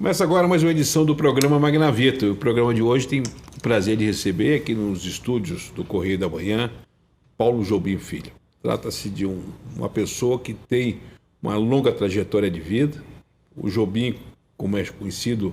Começa agora mais uma edição do programa Magnavita. O programa de hoje tem o prazer de receber aqui nos estúdios do Correio da Manhã, Paulo Jobim Filho. Trata-se de uma pessoa que tem uma longa trajetória de vida. O Jobim, como é conhecido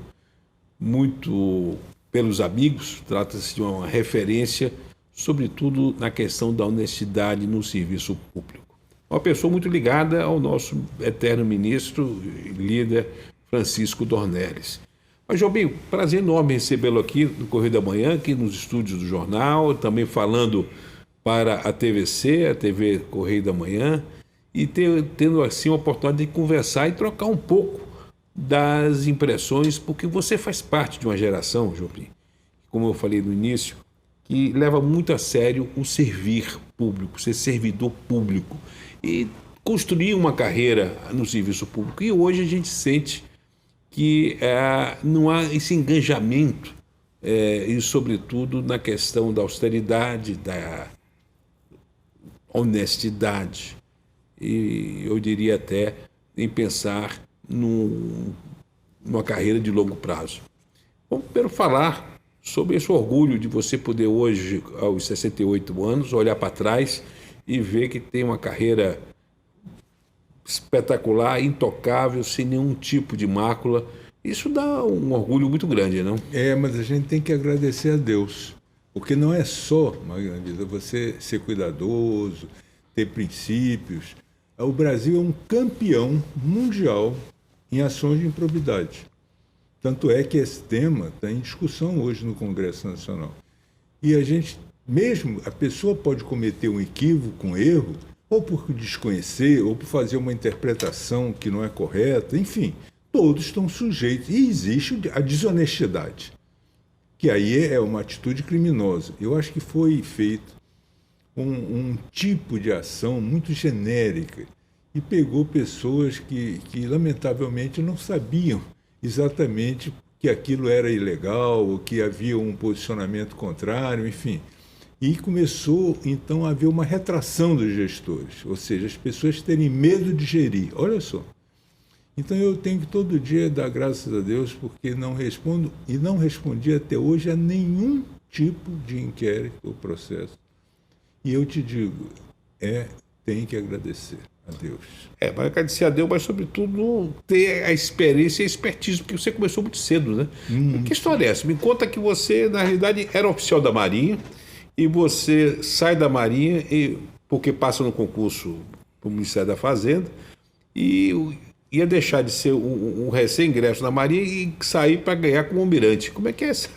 muito pelos amigos, trata-se de uma referência, sobretudo na questão da honestidade no serviço público. Uma pessoa muito ligada ao nosso eterno ministro e líder Francisco Dornelles. Mas, Jobim, prazer enorme recebê-lo aqui no Correio da Manhã, aqui nos estúdios do jornal, também falando para a TVC, a TV Correio da Manhã, e tendo assim a oportunidade de conversar e trocar um pouco das impressões, porque você faz parte de uma geração, Jobim, como eu falei no início, que leva muito a sério o servir público, ser servidor público e construir uma carreira no serviço público. E hoje a gente sente que não há esse engajamento e, sobretudo, na questão da austeridade, da honestidade e, eu diria até, em pensar numa carreira de longo prazo. Vamos primeiro falar sobre esse orgulho de você poder hoje, aos 68 anos, olhar para trás e ver que tem uma carreira espetacular, intocável, sem nenhum tipo de mácula. Isso dá um orgulho muito grande, não? Mas a gente tem que agradecer a Deus, porque não é só, Magnavita, você ser cuidadoso, ter princípios. O Brasil é um campeão mundial em ações de improbidade. Tanto é que esse tema está em discussão hoje no Congresso Nacional. E a pessoa pode cometer um equívoco, um erro, ou por desconhecer, ou por fazer uma interpretação que não é correta, enfim, todos estão sujeitos. E existe a desonestidade, que aí é uma atitude criminosa. Eu acho que foi feito um tipo de ação muito genérica e pegou pessoas que lamentavelmente não sabiam exatamente que aquilo era ilegal, ou que havia um posicionamento contrário, enfim. E começou, então, a haver uma retração dos gestores, ou seja, as pessoas terem medo de gerir. Olha só. Então, eu tenho que todo dia dar graças a Deus, porque não respondo, e não respondi até hoje a nenhum tipo de inquérito ou processo. E eu te digo, tem que agradecer a Deus. Vai agradecer a Deus, mas, sobretudo, ter a experiência e a expertise, porque você começou muito cedo, né? Que história é essa? Me conta que você, na realidade, era oficial da Marinha, e você sai da Marinha porque passa no concurso para o Ministério da Fazenda e ia deixar de ser um recém-ingresso na Marinha e sair para ganhar como almirante. Como é que é essa?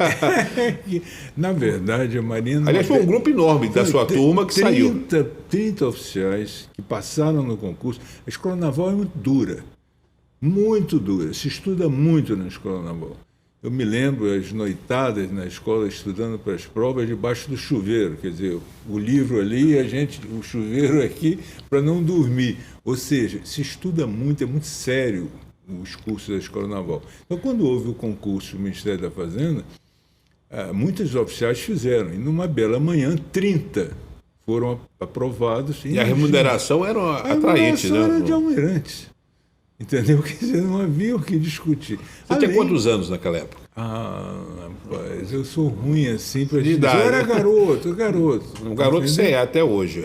Na verdade, a Marinha... Aliás, foi um grupo enorme da sua turma que saiu. 30 oficiais que passaram no concurso. A Escola Naval é muito dura. Se estuda muito na Escola Naval. Eu me lembro as noitadas na escola estudando para as provas debaixo do chuveiro, quer dizer, o livro ali, o chuveiro aqui, para não dormir. Ou seja, se estuda muito, é muito sério os cursos da Escola Naval. Então, quando houve o concurso do Ministério da Fazenda, muitos oficiais fizeram, e numa bela manhã, 30 foram aprovados. E a remuneração era atraente, né? Era de almirantes. Entendeu? Quer dizer, não havia o que discutir. Você tinha quantos anos naquela época? Rapaz, eu sou ruim assim para dizer. Eu era garoto. Um garoto você é até hoje.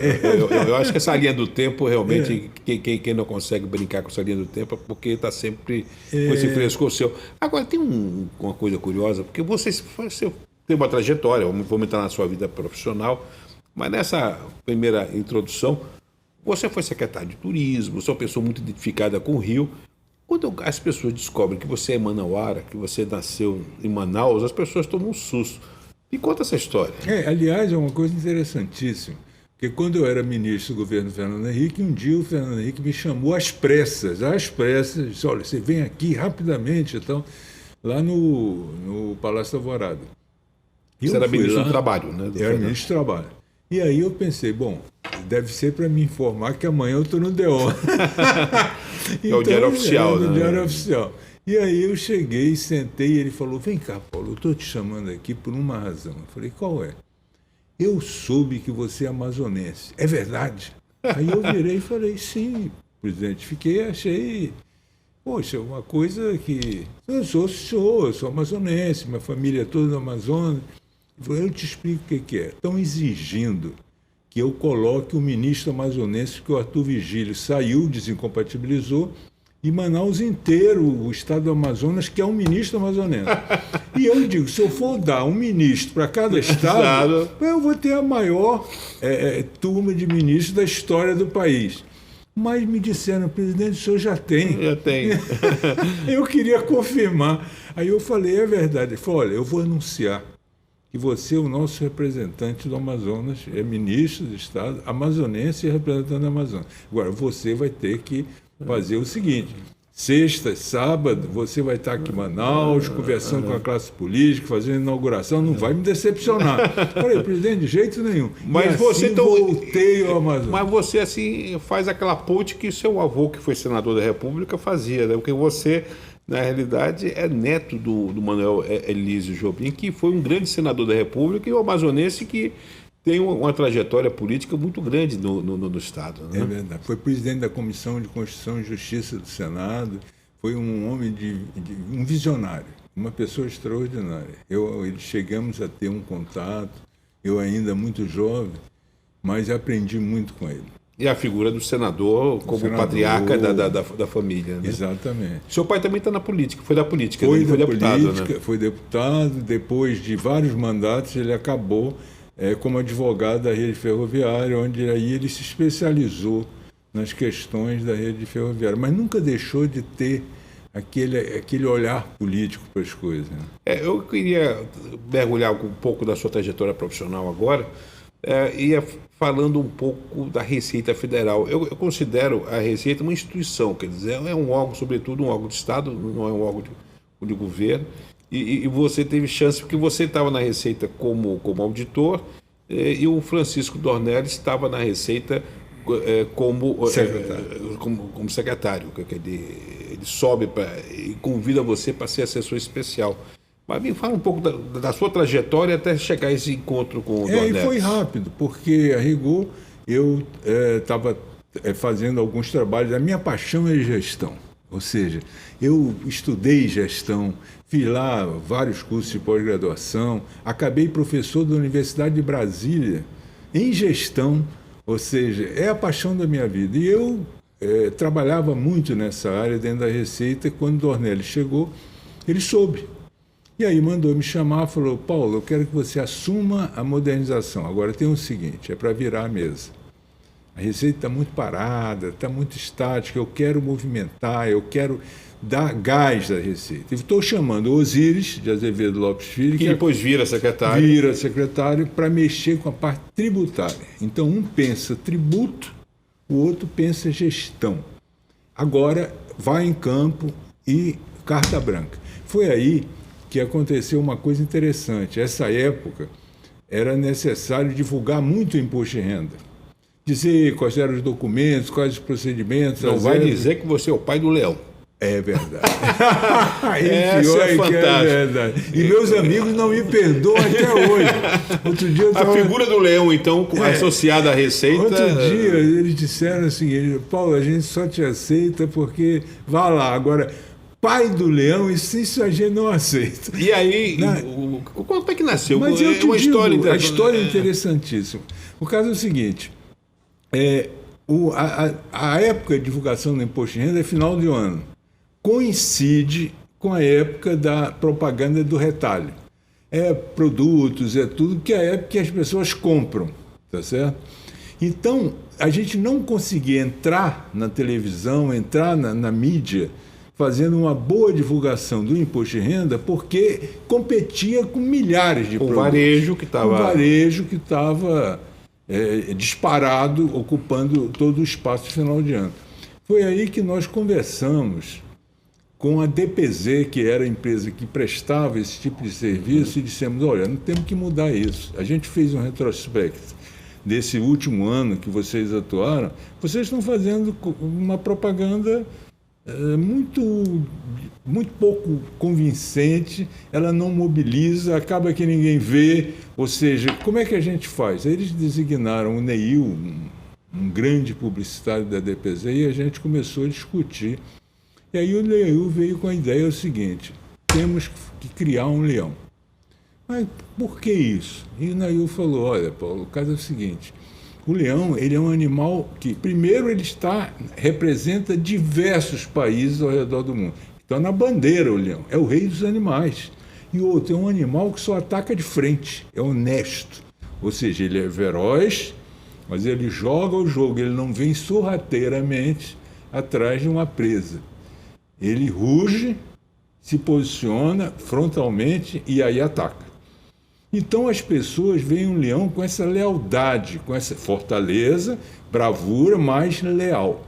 Eu acho que essa linha do tempo, realmente, quem não consegue brincar com essa linha do tempo é porque está sempre com esse frescor seu. Agora, tem uma coisa curiosa, porque você tem uma trajetória, vamos entrar na sua vida profissional, mas nessa primeira introdução, você foi secretário de turismo, você é uma pessoa muito identificada com o Rio. Quando as pessoas descobrem que você é manauara, que você nasceu em Manaus, as pessoas tomam um susto. Me conta essa história. Aliás, é uma coisa interessantíssima, porque quando eu era ministro do governo Fernando Henrique, um dia o Fernando Henrique me chamou às pressas, disse, olha, você vem aqui rapidamente, então, lá no Palácio da Alvorada. Você era ministro do Trabalho, né? Era ministro do Trabalho. E aí eu pensei, deve ser para me informar que amanhã eu estou no DO. É o Diário Oficial, né? O Diário Oficial. E aí eu cheguei, sentei e ele falou, vem cá, Paulo, eu estou te chamando aqui por uma razão. Eu falei, qual é? Eu soube que você é amazonense. É verdade? Aí eu virei e falei, sim, presidente. Achei Poxa, uma coisa que... Eu sou amazonense, minha família é toda do Amazonas. Eu te explico o que é. Estão exigindo que eu coloque o ministro amazonense, que o Arthur Vigílio saiu, desincompatibilizou, e Manaus inteiro, o estado do Amazonas, que é um ministro amazonense. E eu digo, se eu for dar um ministro para cada estado, eu vou ter a maior turma de ministros da história do país. Mas me disseram, presidente, o senhor já tem. Já tem. Eu queria confirmar. Aí eu falei, é verdade. Ele falou, olha, eu vou anunciar que você é o nosso representante do Amazonas, é ministro do estado, amazonense e representante do Amazonas. Agora, você vai ter que fazer o seguinte, sexta, sábado, você vai estar aqui em Manaus, conversando com a classe política, fazendo inauguração, não vai me decepcionar. Falei, presidente, de jeito nenhum. Mas e você assim então, voltei ao Amazonas. Mas você assim faz aquela ponte que seu avô, que foi senador da República, fazia, né? Porque você, na realidade, é neto do Manuel Elísio Jobim, que foi um grande senador da República e o amazonense que tem uma trajetória política muito grande no Estado. Né? É verdade. Foi presidente da Comissão de Constituição e Justiça do Senado, foi um homem um visionário, uma pessoa extraordinária. Chegamos a ter um contato, eu ainda muito jovem, mas aprendi muito com ele. E a figura do senador como patriarca da família. Né? Exatamente. Seu pai também está na política, foi da política, foi deputado. Política, né? Foi deputado, depois de vários mandatos ele acabou como advogado da rede ferroviária, onde aí ele se especializou nas questões da rede ferroviária, mas nunca deixou de ter aquele olhar político para as coisas. Né? Eu queria mergulhar um pouco da sua trajetória profissional agora, ia falando um pouco da Receita Federal. Eu considero a Receita uma instituição, quer dizer, é um órgão, sobretudo um órgão de Estado, não é um órgão de governo, e você teve chance, porque você estava na Receita como auditor, e o Francisco Dornelles estava na Receita como secretário. Ele sobe e convida você para ser assessor especial. Mas me fala um pouco da sua trajetória até chegar a esse encontro com o Dornelles. E foi rápido, porque, a rigor, eu estava fazendo alguns trabalhos. A minha paixão é gestão. Ou seja, eu estudei gestão, fiz lá vários cursos de pós-graduação, acabei professor da Universidade de Brasília em gestão, ou seja, é a paixão da minha vida. E eu trabalhava muito nessa área dentro da Receita. Quando o Dornelles chegou, ele soube. E aí mandou me chamar, falou, Paulo, eu quero que você assuma a modernização. Agora tem o seguinte, é para virar a mesa. A Receita está muito parada, está muito estática, eu quero movimentar, eu quero dar gás à Receita. Estou chamando o Osíris de Azevedo Lopes Filho, que depois vira secretário. Vira secretário para mexer com a parte tributária. Então, um pensa tributo, o outro pensa gestão. Agora, vai em campo e carta branca. Foi aí que aconteceu uma coisa interessante. Essa época, era necessário divulgar muito o imposto de renda. Dizer quais eram os documentos, quais os procedimentos. Não vai dizer que você é o pai do Leão. É verdade. Essa é fantástica. É verdade. E meus amigos não me perdoam até hoje. Outro dia eu tava... A figura do Leão, então, associada à Receita... Outro dia eles disseram assim, Paulo, a gente só te aceita porque... Vá lá, agora... Pai do Leão, isso a gente não aceita. E aí, como é que nasceu? Mas eu te digo, a história é interessantíssima. O caso é o seguinte... A época de divulgação do imposto de renda é final de ano. Coincide com a época da propaganda do retalho. Produtos, tudo que é a época que as pessoas compram, tá certo? Então, a gente não conseguia entrar na televisão, entrar na mídia, fazendo uma boa divulgação do imposto de renda, porque competia com milhares de produtos. O varejo que estava... disparado, ocupando todo o espaço de final de ano. Foi aí que nós conversamos com a DPZ, que era a empresa que prestava esse tipo de serviço, e dissemos, olha, não temos que mudar isso. A gente fez um retrospecto desse último ano que vocês atuaram, vocês estão fazendo uma propaganda muito pouco convincente, ela não mobiliza, acaba que ninguém vê, ou seja, como é que a gente faz? Aí eles designaram o Neil, um grande publicitário da DPZ, e a gente começou a discutir E aí o Leão veio com a ideia o seguinte: temos que criar um leão. Mas por que isso? E o Nail falou: olha, Paulo, o caso é o seguinte: o leão, ele é um animal que, primeiro, ele representa diversos países ao redor do mundo. Então, na bandeira, o leão é o rei dos animais. E outro, é um animal que só ataca de frente, é honesto. Ou seja, ele é feroz, mas ele joga o jogo, ele não vem sorrateiramente atrás de uma presa. Ele ruge, se posiciona frontalmente e aí ataca. Então as pessoas veem um leão com essa lealdade, com essa fortaleza, bravura, mas leal.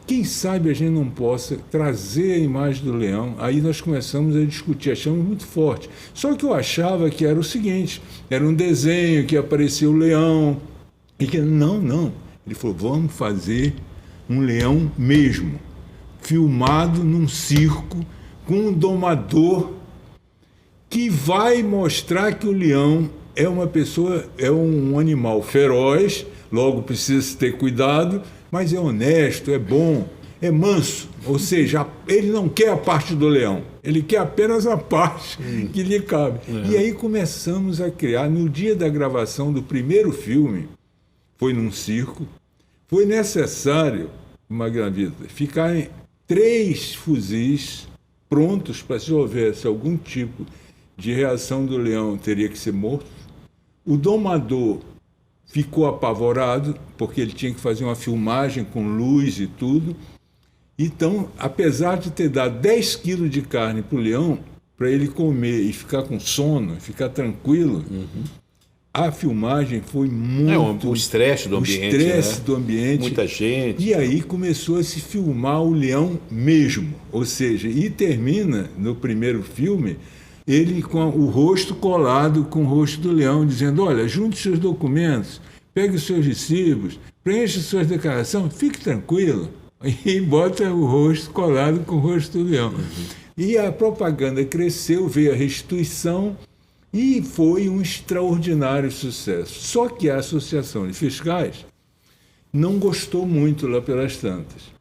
Quem sabe a gente não possa trazer a imagem do leão. Aí nós começamos a discutir, achamos muito forte. Só que eu achava que era o seguinte: era um desenho que aparecia o leão. E que não. Ele falou: vamos fazer um leão mesmo, filmado num circo, com um domador que vai mostrar que o leão é uma pessoa, é um animal feroz, logo precisa ter cuidado, mas é honesto, é bom, é manso. Ou seja, ele não quer a parte do leão, ele quer apenas a parte que lhe cabe. E aí começamos a criar, no dia da gravação do primeiro filme, foi num circo, foi necessário, Magnavita, ficarem 3 fuzis prontos para, se houvesse algum tipo de reação do leão, teria que ser morto. O domador ficou apavorado, porque ele tinha que fazer uma filmagem com luz e tudo. Então, apesar de ter dado 10 quilos de carne para o leão, para ele comer e ficar com sono, ficar tranquilo, a filmagem foi muito... o estresse do ambiente. O estresse do ambiente. Muita gente. E aí começou a se filmar o leão mesmo. Ou seja, e termina, no primeiro filme, ele com o rosto colado com o rosto do leão, dizendo: olha, junte seus documentos, pegue os seus recibos, preencha suas declarações, fique tranquilo. E bota o rosto colado com o rosto do leão. E a propaganda cresceu, veio a restituição e foi um extraordinário sucesso. Só que a Associação de Fiscais não gostou muito lá pelas tantas.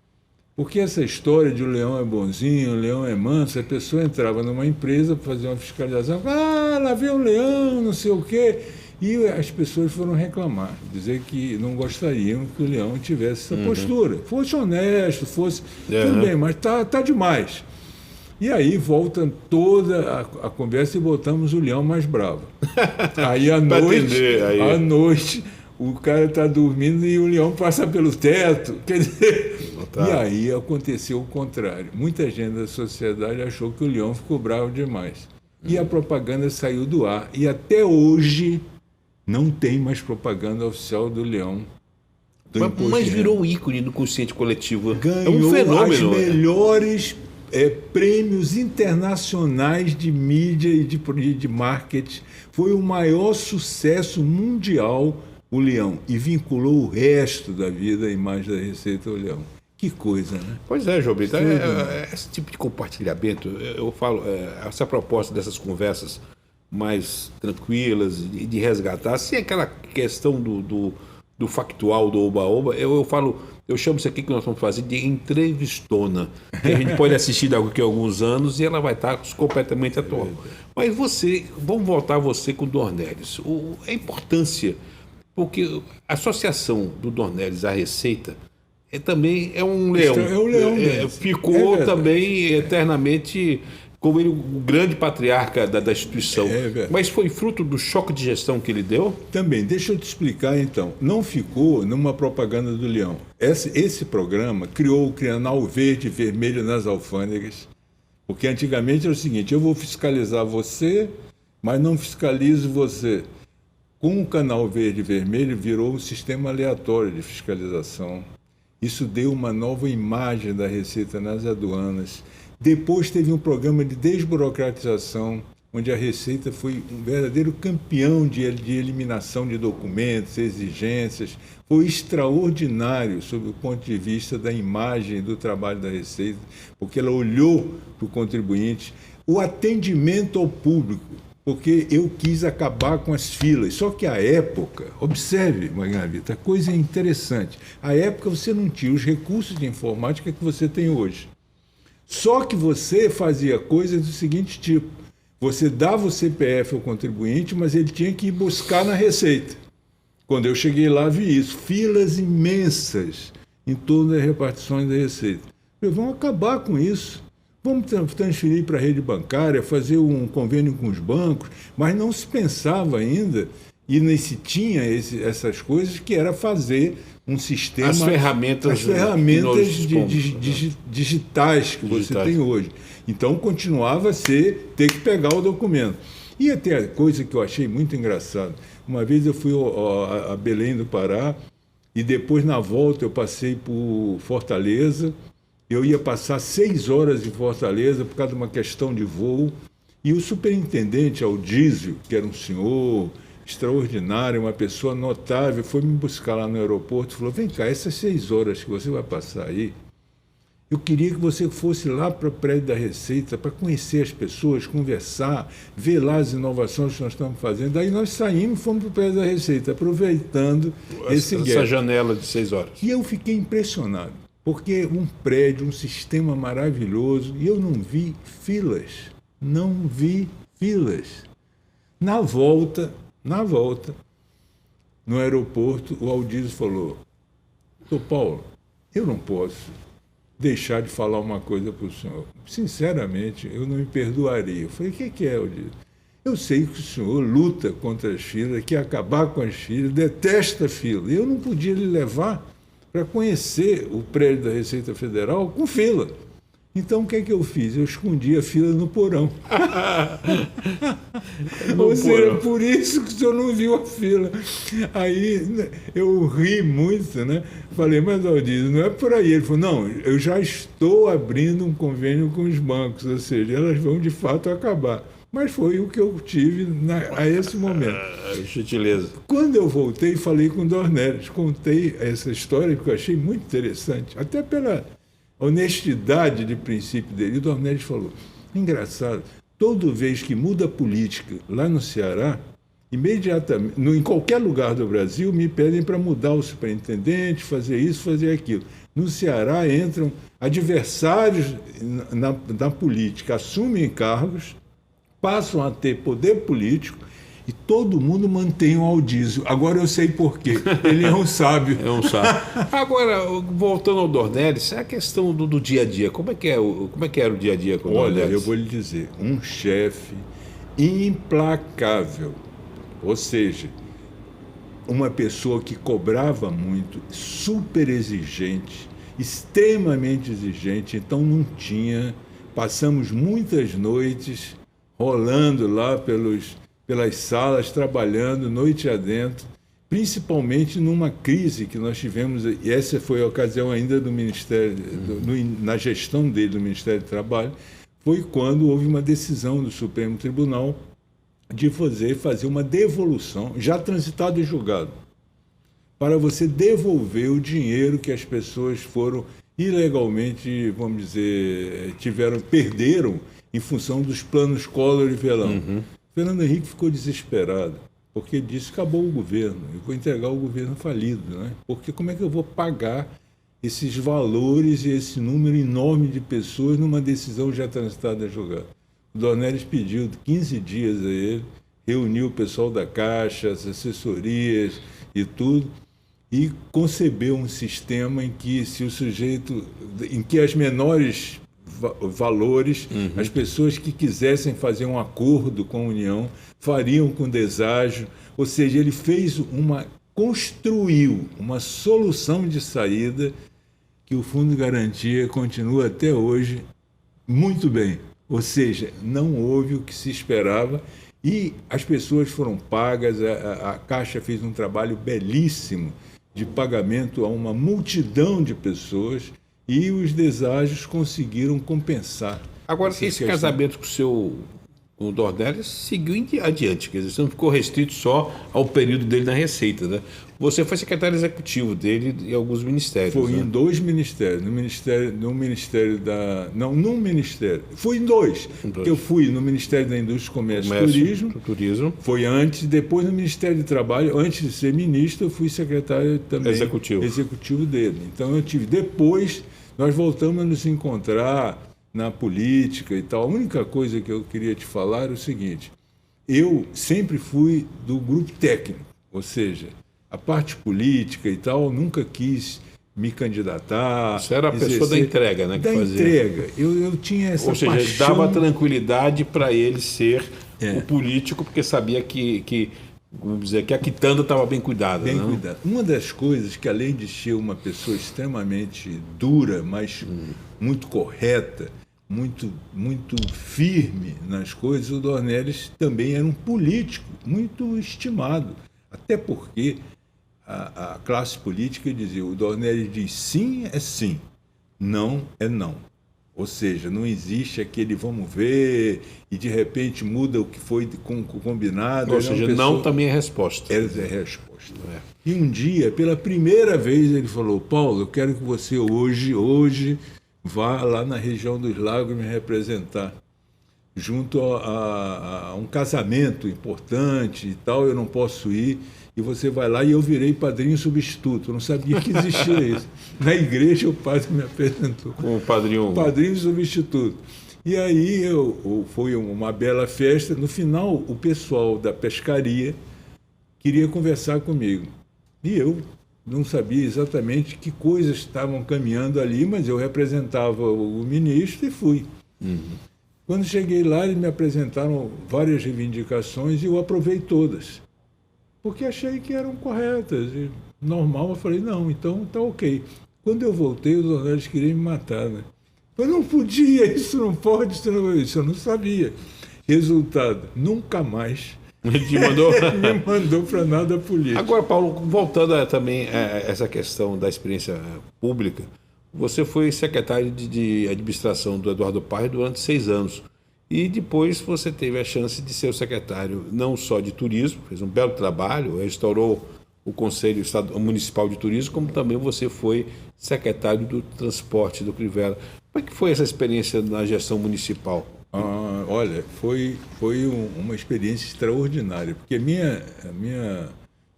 Porque essa história de o leão é bonzinho, o leão é manso, a pessoa entrava numa empresa para fazer uma fiscalização, lá vem o leão, não sei o quê. E as pessoas foram reclamar, dizer que não gostariam que o leão tivesse essa postura. Fosse honesto, fosse... Tudo bem, mas tá demais. E aí volta toda a conversa e botamos o leão mais bravo. Aí à noite o cara está dormindo e o leão passa pelo teto. Quer dizer... E aí aconteceu o contrário. Muita gente da sociedade achou que o leão ficou bravo demais. E a propaganda saiu do ar. E até hoje não tem mais propaganda oficial do leão. Mas virou um ícone do consciente coletivo. Ganhou um fenômeno. As melhores prêmios internacionais de mídia e de marketing. Foi o maior sucesso mundial, o leão. E vinculou o resto da vida à imagem da Receita ao leão. Que coisa, né? Pois é, João Brito. Esse tipo de compartilhamento, eu falo, essa proposta dessas conversas mais tranquilas e de resgatar, sem aquela questão do factual, do oba-oba, eu chamo isso aqui que nós vamos fazer de entrevistona, que a gente pode assistir daqui a alguns anos e ela vai estar completamente atual. Mas vamos voltar a você com o Dornelles. A importância, porque a associação do Dornelles à Receita também é um leão. É um leão. Ficou também eternamente como ele, o grande patriarca da instituição. Mas foi fruto do choque de gestão que ele deu? Também. Deixa eu te explicar, então. Não ficou numa propaganda do leão. Esse programa criou o canal verde e vermelho nas alfândegas, porque antigamente era o seguinte: eu vou fiscalizar você, mas não fiscalizo você. Com o canal verde e vermelho virou um sistema aleatório de fiscalização. Isso deu uma nova imagem da Receita nas aduanas. Depois teve um programa de desburocratização, onde a Receita foi um verdadeiro campeão de eliminação de documentos, exigências. Foi extraordinário sob o ponto de vista da imagem e do trabalho da Receita, porque ela olhou para o contribuinte. O atendimento ao público, porque eu quis acabar com as filas. Só que à época, observe, Magnavita, a coisa é interessante. À época você não tinha os recursos de informática que você tem hoje. Só que você fazia coisas do seguinte tipo: você dava o CPF ao contribuinte, mas ele tinha que ir buscar na Receita. Quando eu cheguei lá, vi isso. Filas imensas em torno das repartições da Receita. Eu falei, vamos acabar com isso. Vamos transferir para a rede bancária, fazer um convênio com os bancos, mas não se pensava ainda, e nem se tinha essas coisas, que era fazer um sistema... As ferramentas digitais que você tem hoje. Então, continuava a ter que pegar o documento. E até a coisa que eu achei muito engraçada. Uma vez eu fui a Belém do Pará, e depois, na volta, eu passei por Fortaleza. Eu ia passar 6 horas em Fortaleza por causa de uma questão de voo. E o superintendente Aldísio, que era um senhor extraordinário, uma pessoa notável, foi me buscar lá no aeroporto e falou, vem cá, essas 6 horas que você vai passar aí, eu queria que você fosse lá para o prédio da Receita para conhecer as pessoas, conversar, ver lá as inovações que nós estamos fazendo. Daí nós saímos e fomos para o prédio da Receita, aproveitando essa janela de 6 horas. E eu fiquei impressionado, porque um prédio, um sistema maravilhoso, e eu não vi filas. Não vi filas. Na volta, no aeroporto, o Aldísio falou, doutor Paulo, eu não posso deixar de falar uma coisa para o senhor. Sinceramente, eu não me perdoaria. Eu falei, o que é, Aldísio? Eu sei que o senhor luta contra as filas, quer acabar com as filas, detesta fila. Eu não podia lhe levar para conhecer o prédio da Receita Federal com fila. Então, o que é que eu fiz? Eu escondi a fila no porão. Ou seja, por isso que o senhor não viu a fila. Aí eu ri muito, né? Falei, mas Aldísio, não é por aí. Ele falou, não, eu já estou abrindo um convênio com os bancos, ou seja, elas vão de fato acabar. Mas foi o que eu tive a esse momento. Gentileza. Quando eu voltei, falei com o Dornelles, contei essa história que eu achei muito interessante, até pela honestidade de princípio dele. E o Dornelles falou, engraçado, toda vez que muda a política lá no Ceará, imediatamente, em qualquer lugar do Brasil, me pedem para mudar o superintendente, fazer isso, fazer aquilo. No Ceará entram adversários na política, assumem cargos, passam a ter poder político e todo mundo mantém o Aldísio. Agora eu sei por quê. Ele é um sábio. É um sábio. Agora, voltando ao Dornelles, a questão do dia a dia. Como é que era o dia a dia com o Dornelles? Olha, eu vou lhe dizer, um chefe implacável. Ou seja, uma pessoa que cobrava muito, super exigente, extremamente exigente, então não tinha... Passamos muitas noites rolando lá pelas salas, trabalhando noite adentro, principalmente numa crise que nós tivemos, e essa foi a ocasião ainda do Ministério, na gestão dele, do Ministério do Trabalho, foi quando houve uma decisão do Supremo Tribunal de fazer uma devolução, já transitado e julgado, para você devolver o dinheiro que as pessoas foram ilegalmente, vamos dizer, perderam em função dos planos Collor e Velão. Fernando Henrique ficou desesperado, porque disse, acabou o governo, eu vou entregar o governo falido, né? Porque como é que eu vou pagar esses valores e esse número enorme de pessoas numa decisão já transitada e julgada? O Dornelles pediu 15 dias a ele, reuniu o pessoal da Caixa, as assessorias e tudo, e concebeu um sistema em que em que as menores valores, as pessoas que quisessem fazer um acordo com a União fariam com deságio, ou seja, ele construiu uma solução de saída que o Fundo de Garantia continua até hoje muito bem, ou seja, não houve o que se esperava e as pessoas foram pagas, a Caixa fez um trabalho belíssimo de pagamento a uma multidão de pessoas e os deságios conseguiram compensar. Agora, esse casamento com o Dornelles seguiu adiante, quer dizer, você não ficou restrito só ao período dele na Receita, né? Você foi secretário executivo dele em alguns ministérios. Foi em 2 ministérios. Num ministério. Fui em 2. Porque eu fui no Ministério da Indústria, Comércio e Turismo. Foi antes, depois no Ministério do Trabalho. Antes de ser ministro, eu fui secretário também executivo dele. Então eu tive. Depois, nós voltamos a nos encontrar na política e tal. A única coisa que eu queria te falar é o seguinte: eu sempre fui do grupo técnico, ou seja, a parte política e tal, nunca quis me candidatar. Você era a pessoa da entrega, né? Da entrega. Eu tinha essa paixão. Ou seja, dava tranquilidade para ele ser o político, porque sabia que vamos dizer, que a quitanda estava bem cuidada. Bem cuidada. Uma das coisas que, além de ser uma pessoa extremamente dura, mas muito correta, muito firme nas coisas, o Dornelles também era um político muito estimado. Até porque a classe política dizia, o Dornelles diz sim é sim, não é não. Ou seja, não existe aquele vamos ver e de repente muda o que foi combinado. Ou seja, não também é resposta. É resposta. E um dia, pela primeira vez, ele falou, Paulo, eu quero que você hoje vá lá na região dos lagos me representar. Junto a um casamento importante e tal, eu não posso ir. E você vai lá, e eu virei padrinho substituto. Eu não sabia que existia isso. Na igreja, o padre me apresentou como padrinho substituto. E aí foi uma bela festa. No final, o pessoal da pescaria queria conversar comigo. E eu não sabia exatamente que coisas estavam caminhando ali, mas eu representava o ministro e fui. Quando cheguei lá, eles me apresentaram várias reivindicações e eu aprovei todas. Porque achei que eram corretas. E normal, eu falei, não, então tá ok. Quando eu voltei, os Dornelles queriam me matar, né? Eu não podia, isso não pode, isso eu não sabia. Resultado, nunca mais ele te mandou... me mandou para nada político. Agora, Paulo, voltando também a essa questão da experiência pública, você foi secretário de administração do Eduardo Paes durante 6 anos. E depois você teve a chance de ser o secretário não só de turismo, fez um belo trabalho, restaurou o Conselho Municipal de Turismo, como também você foi secretário do Transporte do Crivella. Como é que foi essa experiência na gestão municipal? Olha, foi uma experiência extraordinária, porque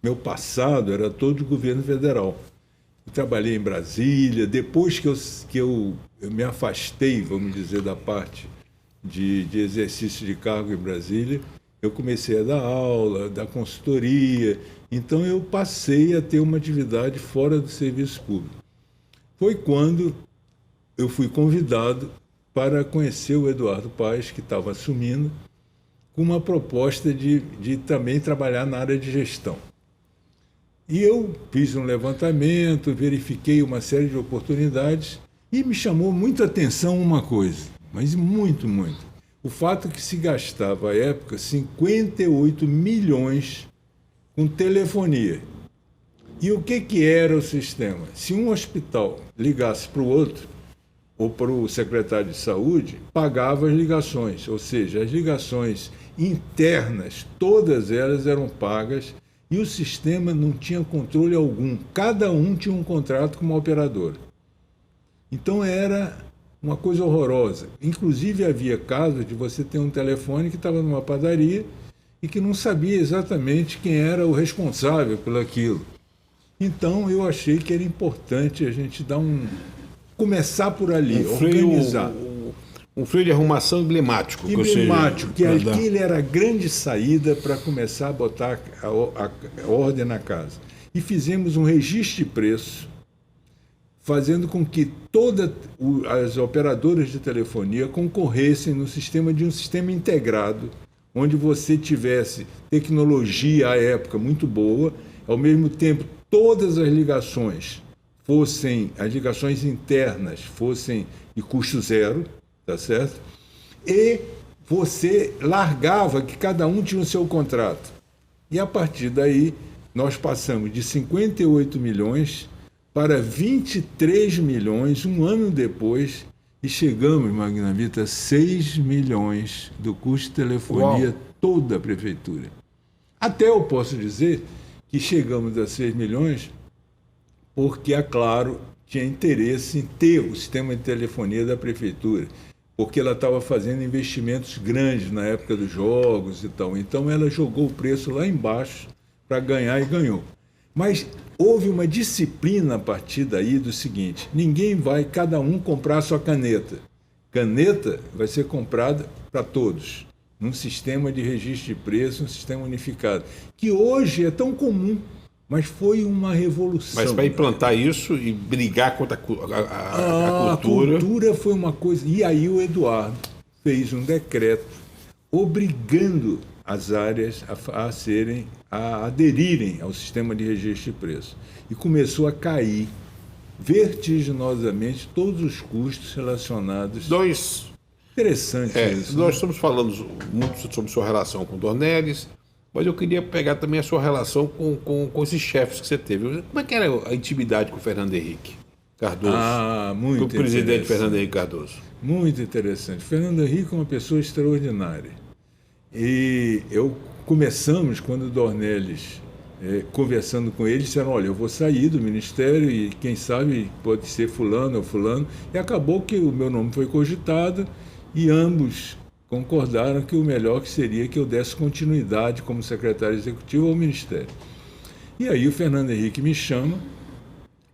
meu passado era todo de governo federal. Eu trabalhei em Brasília, depois que eu me afastei, vamos dizer, da parte de exercício de cargo em Brasília, eu comecei a dar aula, dar consultoria, então eu passei a ter uma atividade fora do serviço público. Foi quando eu fui convidado para conhecer o Eduardo Paes, que estava assumindo, com uma proposta de também trabalhar na área de gestão. E eu fiz um levantamento, verifiquei uma série de oportunidades e me chamou muita atenção uma coisa, mas muito. O fato que se gastava, à época, 58 milhões com telefonia. E o que era o sistema? Se um hospital ligasse para o outro, ou para o secretário de saúde, pagava as ligações, ou seja, as ligações internas, todas elas eram pagas e o sistema não tinha controle algum. Cada um tinha um contrato com uma operadora. Então era uma coisa horrorosa. Inclusive havia casos de você ter um telefone que estava numa padaria e que não sabia exatamente quem era o responsável por aquilo. Então eu achei que era importante a gente começar por ali, organizar. Um freio de arrumação emblemático. Emblemático, que aquele era a grande saída para começar a botar a ordem na casa. E fizemos um registro de preço, fazendo com que todas as operadoras de telefonia concorressem no sistema de um sistema integrado, onde você tivesse tecnologia à época muito boa, ao mesmo tempo todas as ligações internas fossem de custo zero, tá certo? E você largava que cada um tinha o seu contrato. E a partir daí nós passamos de 58 milhões para 23 milhões um ano depois e chegamos, Magna Vita, a 6 milhões do custo de telefonia. Uau. Toda a prefeitura. Até eu posso dizer que chegamos a 6 milhões porque a Claro tinha interesse em ter o sistema de telefonia da prefeitura, porque ela estava fazendo investimentos grandes na época dos jogos e tal. Então ela jogou o preço lá embaixo para ganhar e ganhou. Mas houve uma disciplina a partir daí do seguinte: ninguém vai, cada um, comprar sua caneta. caneta vai ser comprada para todos, num sistema de registro de preço, um sistema unificado, que hoje é tão comum, mas foi uma revolução. Mas para implantar isso e brigar contra a cultura... A cultura foi uma coisa... E aí o Eduardo fez um decreto obrigando as áreas a aderirem ao sistema de registro de preço. E começou a cair vertiginosamente todos os custos relacionados... Interessante isso. Nós estamos falando muito sobre sua relação com o Dornelles, mas eu queria pegar também a sua relação com esses chefes que você teve. Como é que era a intimidade com o Fernando Henrique Cardoso? Muito com o presidente Fernando Henrique Cardoso. Muito interessante. Fernando Henrique é uma pessoa extraordinária. E começamos quando o Dornelles, conversando com ele, disseram, olha, eu vou sair do ministério e quem sabe pode ser fulano ou fulano. E acabou que o meu nome foi cogitado e ambos concordaram que o melhor que seria que eu desse continuidade como secretário executivo ao Ministério. E aí o Fernando Henrique me chama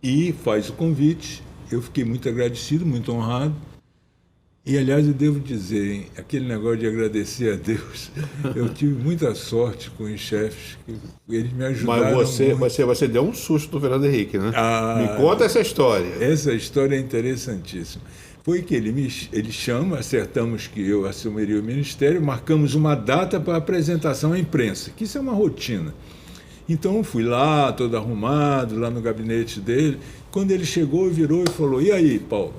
e faz o convite. Eu fiquei muito agradecido, muito honrado. E, aliás, eu devo dizer, hein, aquele negócio de agradecer a Deus, eu tive muita sorte com os chefes, eles me ajudaram. Mas você deu um susto no Fernando Henrique, né? Me conta essa história. Essa história é interessantíssima. Foi que ele chama, acertamos que eu assumiria o ministério, marcamos uma data para apresentação à imprensa, que isso é uma rotina. Então eu fui lá, todo arrumado, lá no gabinete dele. Quando ele chegou, virou e falou, e aí, Paulo,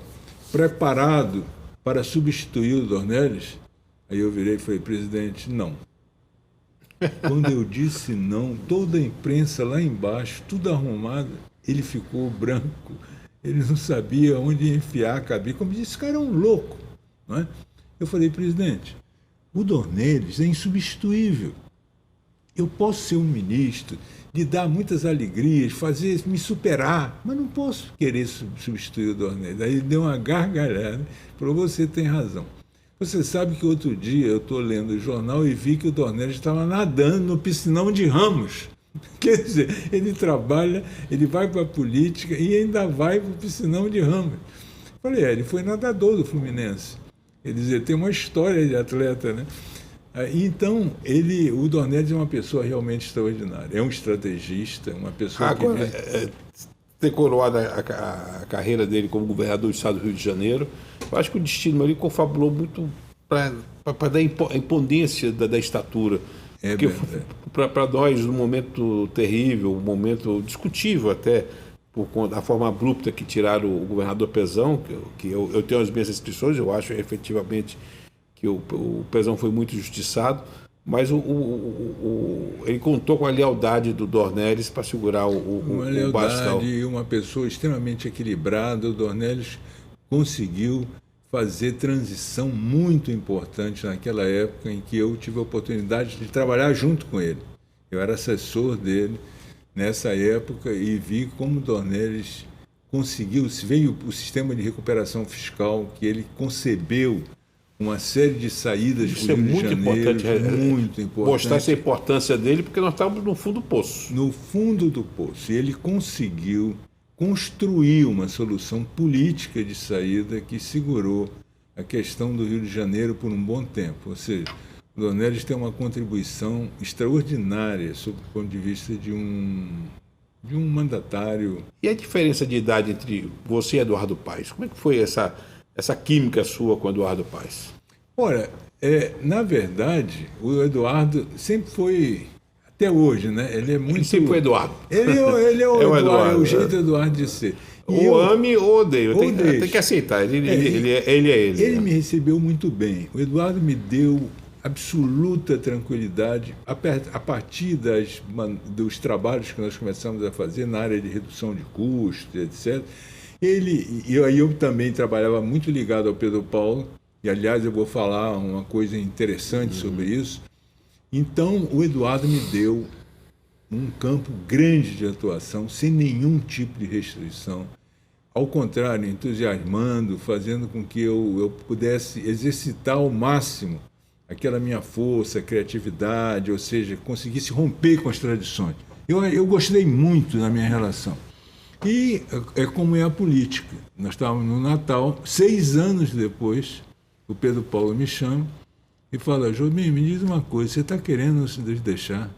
preparado para substituir o Dornelles? Aí eu virei e falei, presidente, não. Quando eu disse não, toda a imprensa lá embaixo, tudo arrumado, ele ficou branco. Ele não sabia onde enfiar a cabeça. Como disse, esse cara é um louco. Não é? Eu falei, presidente, o Dornelles é insubstituível. Eu posso ser um ministro, lhe dar muitas alegrias, me superar, mas não posso querer substituir o Dornelles. Aí ele deu uma gargalhada e falou, você tem razão. Você sabe que outro dia eu estou lendo o jornal e vi que o Dornelles estava nadando no piscinão de Ramos. Quer dizer, ele trabalha, ele vai para a política e ainda vai para o piscinão de Ramos. Falei, ele foi nadador do Fluminense. Quer dizer, tem uma história de atleta, né? Então, o Dornelles é uma pessoa realmente extraordinária. É um estrategista, uma pessoa que... Ter coroado a carreira dele como governador do estado do Rio de Janeiro, eu acho que o destino ali confabulou muito para dar a impotência da estatura. Porque para nós, um momento terrível, um momento discutível até, por conta da forma abrupta que tiraram o governador Pezão, que eu tenho as minhas restrições, eu acho efetivamente que o Pezão foi muito injustiçado, mas ele contou com a lealdade do Dornelles para segurar o bastão. E uma pessoa extremamente equilibrada. O Dornelles conseguiu fazer transição muito importante naquela época em que eu tive a oportunidade de trabalhar junto com ele. Eu era assessor dele nessa época e vi como o Dornelles conseguiu, veio o sistema de recuperação fiscal que ele concebeu, uma série de saídas para o Rio de Janeiro, muito importante. Mostrar essa importância dele, porque nós estávamos no fundo do poço. No fundo do poço. E ele conseguiu construir uma solução política de saída que segurou a questão do Rio de Janeiro por um bom tempo. Ou seja, o Dornelles tem uma contribuição extraordinária sob o ponto de vista de um mandatário. E a diferença de idade entre você e Eduardo Paes? Como é que foi essa química sua com o Eduardo Paes? Ora, na verdade, o Eduardo sempre foi, até hoje, né? Ele é muito... Ele sempre foi Eduardo. Ele é o Eduardo, é o jeito do Eduardo de ser. Ou ame ou odeio. Tem que aceitar. Ele é ele. Ele me recebeu muito bem. O Eduardo me deu absoluta tranquilidade a partir dos trabalhos que nós começamos a fazer na área de redução de custos, etc. Eu também trabalhava muito ligado ao Pedro Paulo, e, aliás, eu vou falar uma coisa interessante sobre isso. Então, o Eduardo me deu um campo grande de atuação, sem nenhum tipo de restrição. Ao contrário, entusiasmando, fazendo com que eu pudesse exercitar ao máximo aquela minha força, criatividade, ou seja, conseguisse romper com as tradições. Eu gostei muito da minha relação. E é como é a política. Nós estávamos no Natal, 6 anos depois, o Pedro Paulo me chama e fala: Jobim, me diz uma coisa, você está querendo se deixar?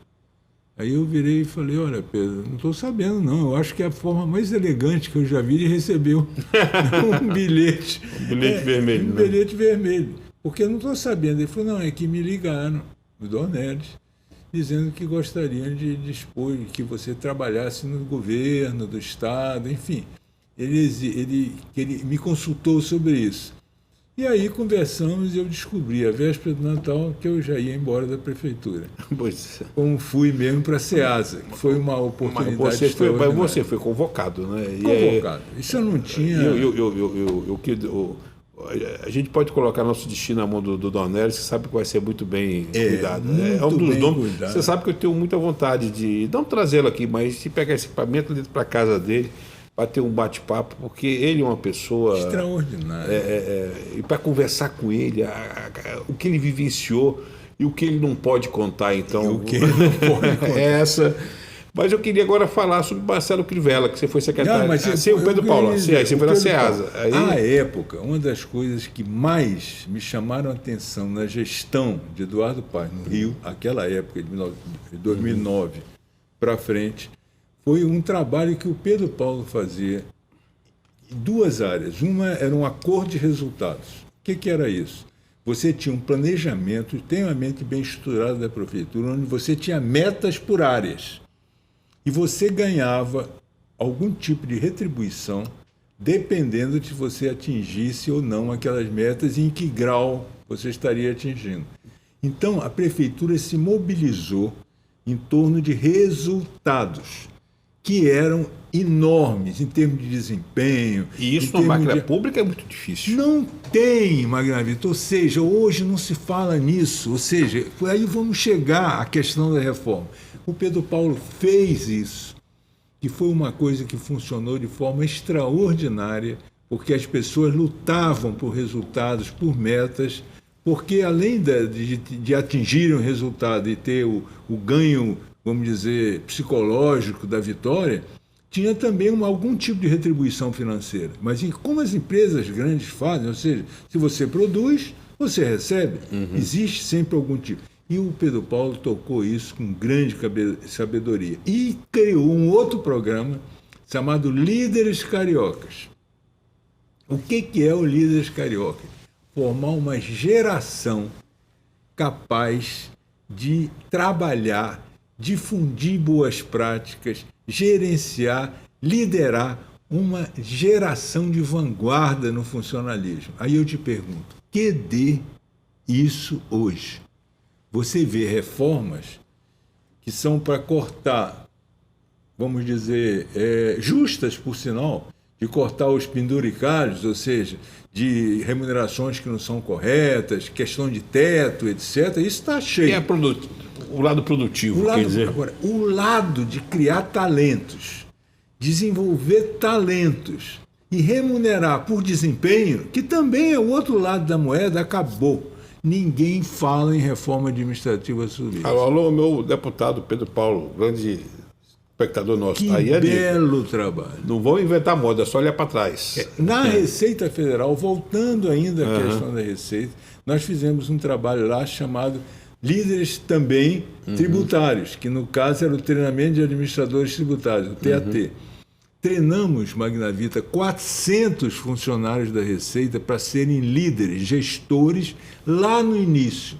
Aí eu virei e falei: olha, Pedro, não estou sabendo não, eu acho que é a forma mais elegante que eu já vi de receber um bilhete. Um bilhete vermelho. Um bilhete vermelho, porque eu não estou sabendo. Ele falou: não, é que me ligaram, o Dornelles, dizendo que gostariam de dispor, que você trabalhasse no governo do Estado, enfim. Ele me consultou sobre isso. E aí conversamos e eu descobri, a véspera do Natal, que eu já ia embora da prefeitura. Pois. Como fui mesmo para a SEASA, que foi uma oportunidade Mas você foi convocado, né? Convocado. Isso eu não tinha... A gente pode colocar nosso destino na mão do Dornelles, que sabe que vai ser muito bem cuidado. Muito é um dos bem nomes. cuidado. Você sabe que eu tenho muita vontade de não trazê-lo aqui, mas de pegar esse equipamento dentro para casa dele, para ter um bate-papo, porque ele é uma pessoa extraordinária. E para conversar com ele, o que ele vivenciou e o que ele não pode contar, então. E o que ele não pode contar. Essa. Mas eu queria agora falar sobre Marcelo Crivella, que você foi secretário. O Pedro Paulo, você foi na SEASA. À época, uma das coisas que mais me chamaram a atenção na gestão de Eduardo Paes no Rio, aquela época de 2009 para frente, foi um trabalho que o Pedro Paulo fazia em duas áreas. Uma era um acordo de resultados. O que era isso? Você tinha um planejamento extremamente bem estruturado da prefeitura, onde você tinha metas por áreas. E você ganhava algum tipo de retribuição dependendo de se você atingisse ou não aquelas metas e em que grau você estaria atingindo. Então, a prefeitura se mobilizou em torno de resultados que eram enormes em termos de desempenho. E isso na máquina pública é muito difícil. Não tem, Magnavito. Ou seja, hoje não se fala nisso. Ou seja, aí vamos chegar à questão da reforma. O Pedro Paulo fez isso, que foi uma coisa que funcionou de forma extraordinária, porque as pessoas lutavam por resultados, por metas, porque além de atingirem o resultado e ter o ganho, vamos dizer, psicológico da vitória, tinha também algum tipo de retribuição financeira. Mas como as empresas grandes fazem, ou seja, se você produz, você recebe, existe sempre algum tipo. E o Pedro Paulo tocou isso com grande sabedoria. E criou um outro programa chamado Líderes Cariocas. O que é o Líderes Carioca? Formar uma geração capaz de trabalhar, difundir boas práticas, gerenciar, liderar uma geração de vanguarda no funcionalismo. Aí eu te pergunto, que dê isso hoje? Você vê reformas que são para cortar, vamos dizer, justas, por sinal, de cortar os penduricalhos, ou seja, de remunerações que não são corretas, questão de teto, etc. Isso está cheio. E o lado produtivo, quer dizer. Agora, o lado de criar talentos, desenvolver talentos e remunerar por desempenho, que também é o outro lado da moeda, acabou. Ninguém fala em reforma administrativa sobre isso. Alô, meu deputado Pedro Paulo, grande espectador nosso. Que aí belo trabalho. Não vão inventar moda, é só olhar para trás. Na Receita Federal, voltando ainda à questão da Receita, nós fizemos um trabalho lá chamado Líderes também Tributários, que no caso era o treinamento de administradores tributários, o TAT. Treinamos, Magnavita, 400 funcionários da Receita para serem líderes, gestores, lá no início.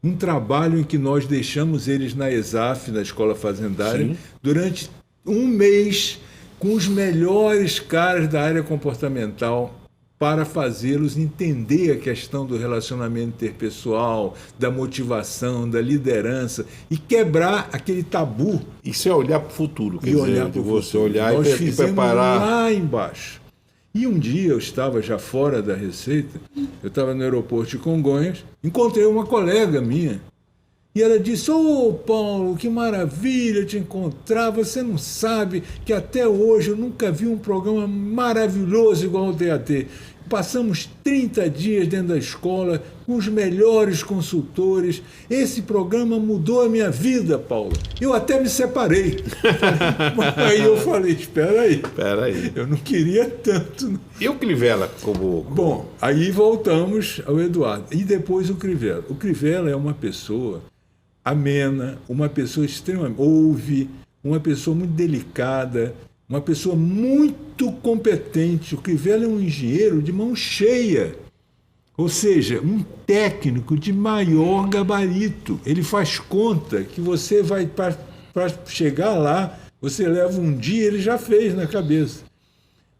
Um trabalho em que nós deixamos eles na ESAF, na Escola Fazendária, durante um mês, com os melhores caras da área comportamental, para fazê-los entender a questão do relacionamento interpessoal, da motivação, da liderança, e quebrar aquele tabu. Isso é olhar para o futuro, quer dizer, olhar para você futuro. olhar Nós e fizemos preparar. Lá embaixo. E um dia eu estava já fora da Receita, eu estava no aeroporto de Congonhas, encontrei uma colega minha, e ela disse: "Ô, Paulo, que maravilha te encontrar, você não sabe que até hoje eu nunca vi um programa maravilhoso igual o TAT. Passamos 30 dias dentro da escola, com os melhores consultores. Esse programa mudou a minha vida, Paulo. Eu até me separei. Aí eu falei, espera aí. Eu não queria tanto. E o Crivella como... Bom, aí voltamos ao Eduardo. E depois o Crivella. O Crivella é uma pessoa amena, uma pessoa extremamente... ouve, uma pessoa muito delicada, uma pessoa muito competente. O Crivella é um engenheiro de mão cheia. Ou seja, um técnico de maior gabarito. Ele faz conta que você vai, para chegar lá, você leva um dia, ele já fez na cabeça.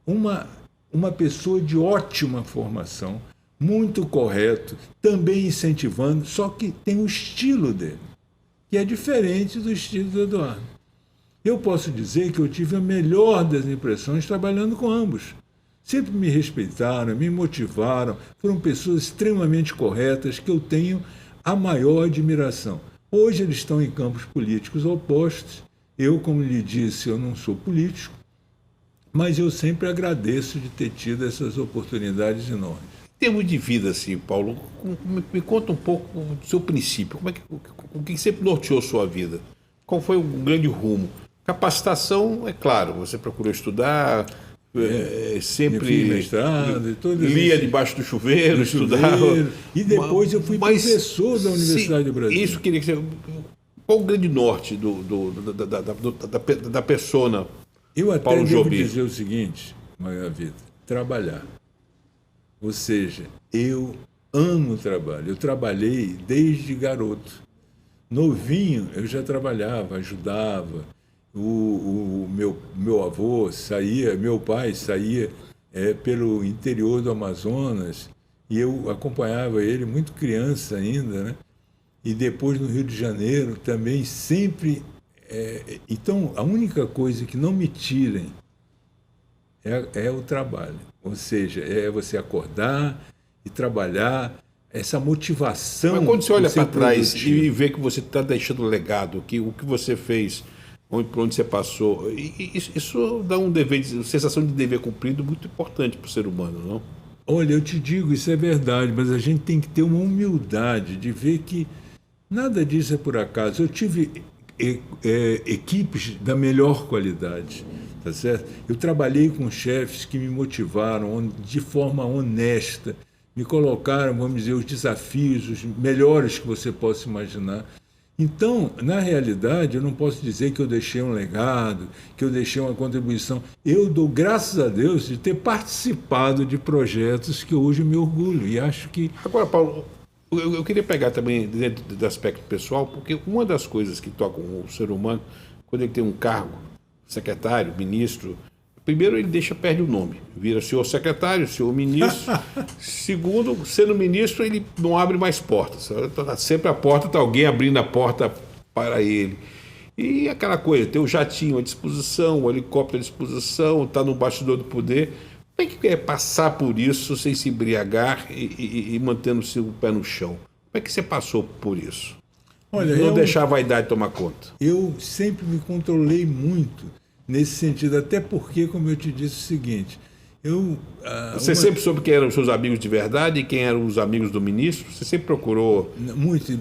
Uma pessoa de ótima formação, muito correto, também incentivando, só que tem o estilo dele, que é diferente do estilo do Eduardo. Eu posso dizer que eu tive a melhor das impressões trabalhando com ambos. Sempre me respeitaram, me motivaram, foram pessoas extremamente corretas que eu tenho a maior admiração. Hoje eles estão em campos políticos opostos. Eu, como lhe disse, eu não sou político, mas eu sempre agradeço de ter tido essas oportunidades enormes. Em termos de vida, assim, Paulo, me conta um pouco do seu princípio. O que sempre norteou sua vida? Qual foi o grande rumo? Capacitação, é claro, você procurou estudar... sempre mestrado, lia debaixo do chuveiro, estudava. E depois eu fui professor da Universidade do Brasil. Isso queria dizer. Qual o grande norte da persona? Eu até Paulo devo Jobim dizer o seguinte, Maria Vida, trabalhar. Ou seja, eu amo o trabalho. Eu trabalhei desde garoto. Novinho, eu já trabalhava, ajudava. O meu avô saía, meu pai saía pelo interior do Amazonas e eu acompanhava ele, muito criança ainda, né? E depois no Rio de Janeiro também sempre... então, a única coisa que não me tirem é o trabalho. Ou seja, é você acordar e trabalhar, essa motivação... Mas quando você olha para trás produtivo, e vê que você está deixando legado, que o que você fez... por onde você passou, isso dá sensação de dever cumprido muito importante para o ser humano, não? Olha, eu te digo, isso é verdade, mas a gente tem que ter uma humildade de ver que nada disso é por acaso. Eu tive equipes da melhor qualidade, tá certo? Eu trabalhei com chefes que me motivaram de forma honesta, me colocaram, vamos dizer, os desafios, os melhores que você possa imaginar. Então, na realidade, eu não posso dizer que eu deixei um legado, que eu deixei uma contribuição. Eu dou graças a Deus de ter participado de projetos que hoje me orgulho e acho que... Agora, Paulo, eu queria pegar também dentro do aspecto pessoal, porque uma das coisas que tocam o ser humano, quando ele tem um cargo, secretário, ministro... Primeiro, ele perde o nome, vira senhor secretário, senhor ministro. Segundo, sendo ministro, ele não abre mais portas. Sempre a porta está alguém abrindo a porta para ele. E aquela coisa, ter o jatinho à disposição, o helicóptero à disposição, está no bastidor do poder. Como é que é passar por isso sem se embriagar e mantendo o pé no chão? Como é que você passou por isso? Olha, não deixar a vaidade tomar conta. Eu sempre me controlei muito nesse sentido, até porque, como eu te disse o seguinte, você sempre soube quem eram os seus amigos de verdade e quem eram os amigos do ministro? Você sempre procurou...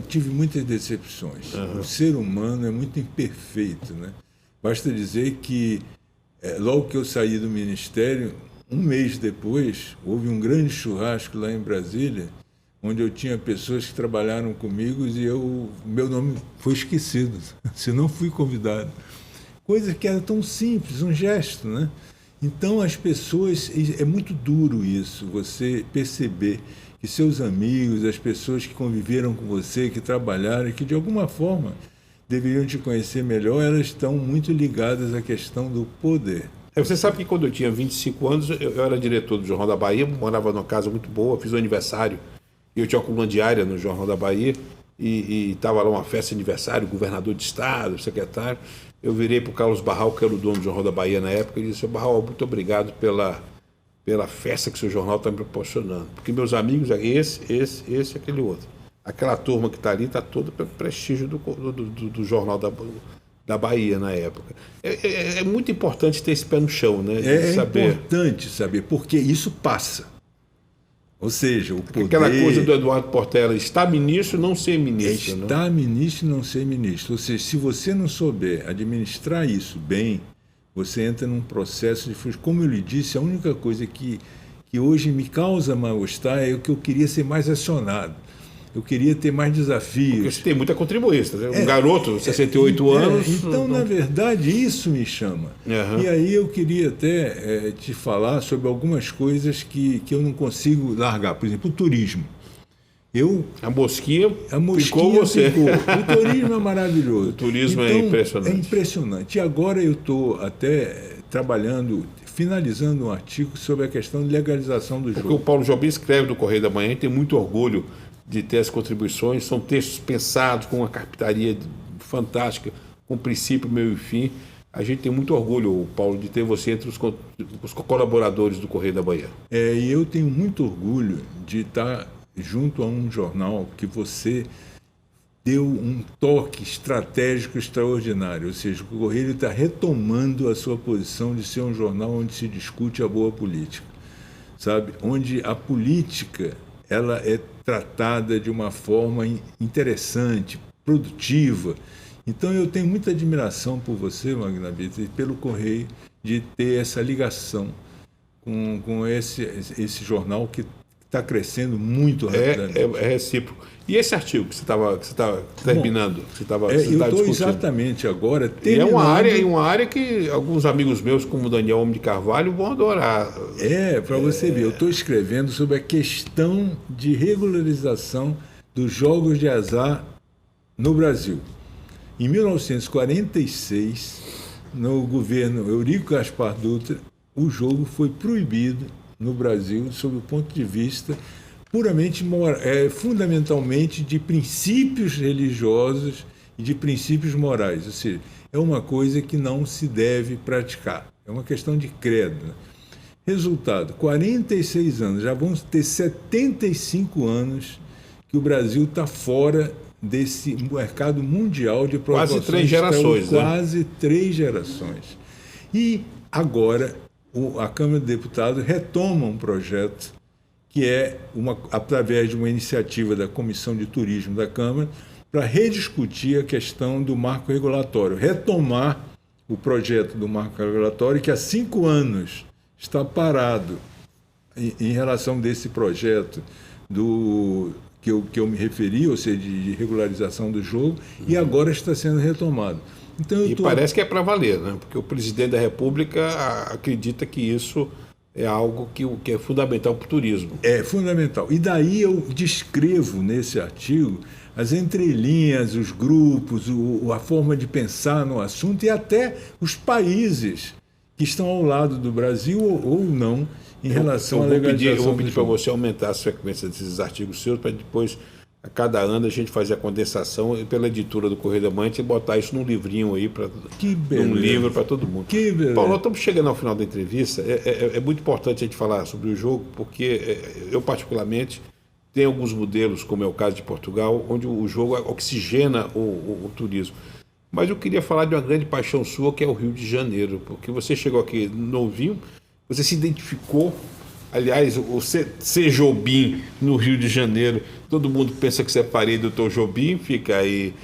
Tive muitas decepções. O ser humano é muito imperfeito, né? Basta dizer que, logo que eu saí do ministério, um mês depois, houve um grande churrasco lá em Brasília, onde eu tinha pessoas que trabalharam comigo e meu nome foi esquecido, se não fui convidado. Coisa que era tão simples, um gesto, né? Então, as pessoas... É muito duro isso, você perceber que seus amigos, as pessoas que conviveram com você, que trabalharam, que de alguma forma deveriam te conhecer melhor, elas estão muito ligadas à questão do poder. Você sabe que quando eu tinha 25 anos, eu era diretor do Jornal da Bahia, morava numa casa muito boa, fiz um aniversário, e eu tinha uma coluna diária no Jornal da Bahia, e estava lá uma festa de aniversário, o governador de estado, o secretário. Eu virei para o Carlos Barral, que era o dono do Jornal da Bahia na época, e disse: "Seu Barral, muito obrigado pela festa que o seu jornal está me proporcionando. Porque meus amigos, esse e aquele outro. Aquela turma que está ali está toda pelo prestígio do Jornal da Bahia na época." É muito importante ter esse pé no chão, né? É importante saber, porque isso passa. Ou seja, o poder... Aquela coisa do Eduardo Portela, está ministro, não ser ministro. Está ministro e não ser ministro. Ou seja, se você não souber administrar isso bem, você entra num processo de fuga. Como eu lhe disse, a única coisa que hoje me causa mal-estar é o que eu queria ser mais acionado. Eu queria ter mais desafios. Porque você tem muito a contribuir. Um garoto, 68 anos... Então, na verdade, isso me chama. Uhum. E aí eu queria até te falar sobre algumas coisas que eu não consigo largar. Por exemplo, o turismo. A mosquinha ficou você. Ficou. O turismo é maravilhoso. O turismo então, é impressionante. É impressionante. E agora eu estou até trabalhando, finalizando um artigo sobre a questão de legalização do jogo. Porque o Paulo Jobim escreve no Correio da Manhã e tem muito orgulho de ter as contribuições. São textos pensados com uma carpintaria fantástica, com princípio, meio e fim. A gente tem muito orgulho, Paulo, de ter você entre os colaboradores do Correio da Manhã. E eu tenho muito orgulho de estar junto a um jornal que você deu um toque estratégico extraordinário. Ou seja, o Correio está retomando a sua posição de ser um jornal onde se discute a boa política, sabe? Onde a política ela é tratada de uma forma interessante, produtiva. Então eu tenho muita admiração por você, Magna Bita, e pelo Correio, de ter essa ligação com esse jornal que está crescendo muito rapidamente. É recíproco. E esse artigo que você estava terminando? Eu estou exatamente agora terminando. E é uma área que alguns amigos meus, como o Daniel Homem de Carvalho, vão adorar. Para você ver, eu estou escrevendo sobre a questão de regularização dos jogos de azar no Brasil. Em 1946, no governo Eurico Gaspar Dutra, o jogo foi proibido no Brasil sob o ponto de vista puramente fundamentalmente de princípios religiosos e de princípios morais. Ou seja, é uma coisa que não se deve praticar. É uma questão de credo. Resultado, 46 anos, já vamos ter 75 anos que o Brasil está fora desse mercado mundial de proporções. Quase 3 gerações. Quase 3 gerações. E agora a Câmara de Deputados retoma um projeto que é, através de uma iniciativa da Comissão de Turismo da Câmara, para rediscutir a questão do marco regulatório, retomar o projeto do marco regulatório, que há 5 anos está parado em relação desse projeto que eu me referi, ou seja, de regularização do jogo, e agora está sendo retomado. Então, parece que é para valer, né? Porque o presidente da República acredita que isso é algo que é fundamental para o turismo. É fundamental. E daí eu descrevo nesse artigo as entrelinhas, os grupos, a forma de pensar no assunto e até os países que estão ao lado do Brasil ou não em relação à legalização. Eu vou pedir para você aumentar a frequência desses artigos seus para depois, a cada ano, a gente fazer a condensação e pela editora do Correio da Manhã e botar isso num livrinho aí, num livro para todo mundo. Que beleza. Paulo, nós estamos chegando ao final da entrevista. É muito importante a gente falar sobre o jogo, porque eu, particularmente, tenho alguns modelos, como é o caso de Portugal, onde o jogo oxigena o turismo. Mas eu queria falar de uma grande paixão sua, que é o Rio de Janeiro, porque você chegou aqui novinho, você se identificou. Aliás, o ser Jobim no Rio de Janeiro, todo mundo pensa que você é parede do Dr. Jobim, fica aí,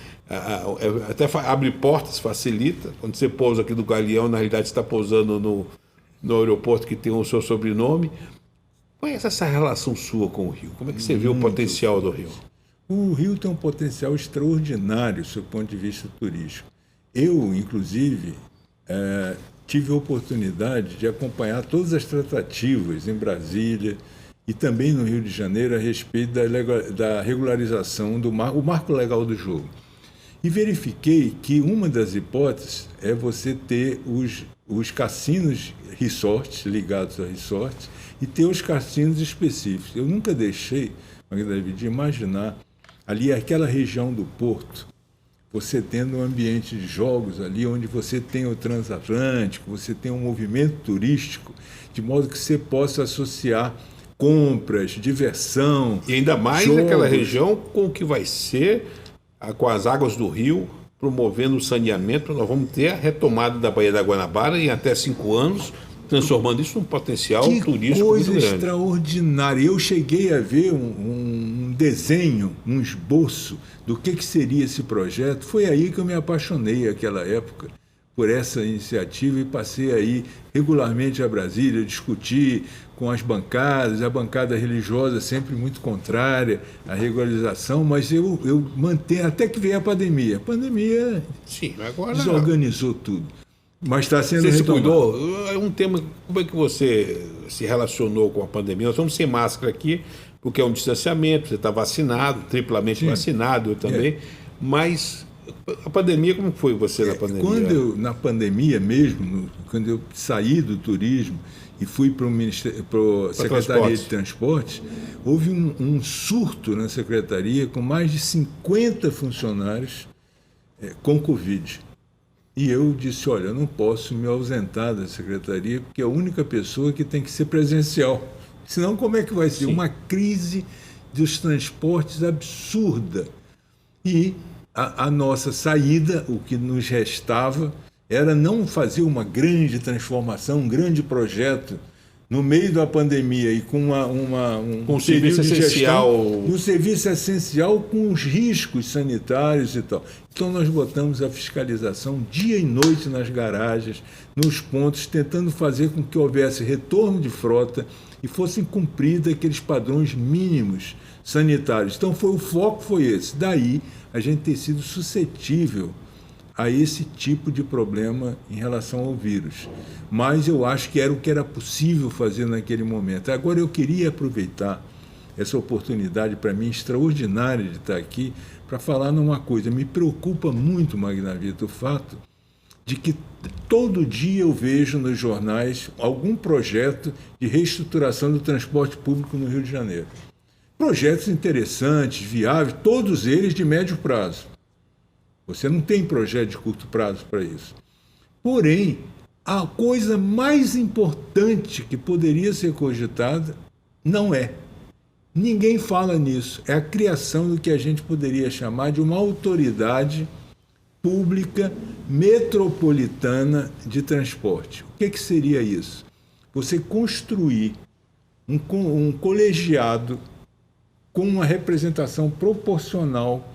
até abre portas, facilita. Quando você pousa aqui do Galeão, na realidade você está pousando no aeroporto que tem o seu sobrenome. Qual é essa relação sua com o Rio? Como é que você vê o potencial do Rio? O Rio tem um potencial extraordinário do ponto de vista turístico. Eu, inclusive, tive a oportunidade de acompanhar todas as tratativas em Brasília e também no Rio de Janeiro a respeito da regularização do marco legal do jogo. E verifiquei que uma das hipóteses é você ter os cassinos resorts, ligados a resorts, e ter os cassinos específicos. Eu nunca deixei, de imaginar ali aquela região do Porto, você tendo um ambiente de jogos ali, onde você tem o transatlântico, você tem um movimento turístico, de modo que você possa associar compras, diversão. E ainda mais jogos. Naquela região com o que vai ser, com as águas do rio, promovendo o saneamento. Nós vamos ter a retomada da Baía da Guanabara em até 5 anos, transformando isso num potencial Que turístico coisa muito grande. extraordinária. Eu cheguei a ver um desenho, um esboço do que seria esse projeto. Foi aí que eu me apaixonei, naquela época, por essa iniciativa e passei aí regularmente a Brasília, discutir com as bancadas, a bancada religiosa sempre muito contrária à regularização, mas eu mantenho, até que veio a pandemia. A pandemia Sim, agora desorganizou tudo. Mas está sendo você se retomado. cuidou. É um tema. Como é que você se relacionou com a pandemia? Nós estamos sem máscara aqui, porque é um distanciamento, você está vacinado, triplamente vacinado, eu também. Mas a pandemia, como foi você na pandemia? Na pandemia mesmo, quando eu saí do turismo e fui para a Secretaria de Transportes, houve um surto na Secretaria com mais de 50 funcionários com Covid. E eu disse, olha, eu não posso me ausentar da Secretaria, porque é a única pessoa que tem que ser presencial. Senão, como é que vai ser? Sim. Uma crise dos transportes absurda. E a nossa saída, o que nos restava, era não fazer uma grande transformação, um grande projeto no meio da pandemia e com um serviço essencial. Um serviço essencial com os riscos sanitários e tal. Então nós botamos a fiscalização dia e noite nas garagens, nos pontos, tentando fazer com que houvesse retorno de frota e fossem cumpridos aqueles padrões mínimos sanitários. Então o foco foi esse. Daí a gente ter sido suscetível a esse tipo de problema em relação ao vírus. Mas eu acho que era o que era possível fazer naquele momento. Agora eu queria aproveitar essa oportunidade, para mim, extraordinária de estar aqui, para falar numa coisa. Me preocupa muito, Magna Vita, o fato de que todo dia eu vejo nos jornais algum projeto de reestruturação do transporte público no Rio de Janeiro. Projetos interessantes, viáveis, todos eles de médio prazo. Você não tem projeto de curto prazo para isso. Porém, a coisa mais importante que poderia ser cogitada não é. Ninguém fala nisso. É a criação do que a gente poderia chamar de uma autoridade pública metropolitana de transporte. O que seria isso? Você construir um colegiado com uma representação proporcional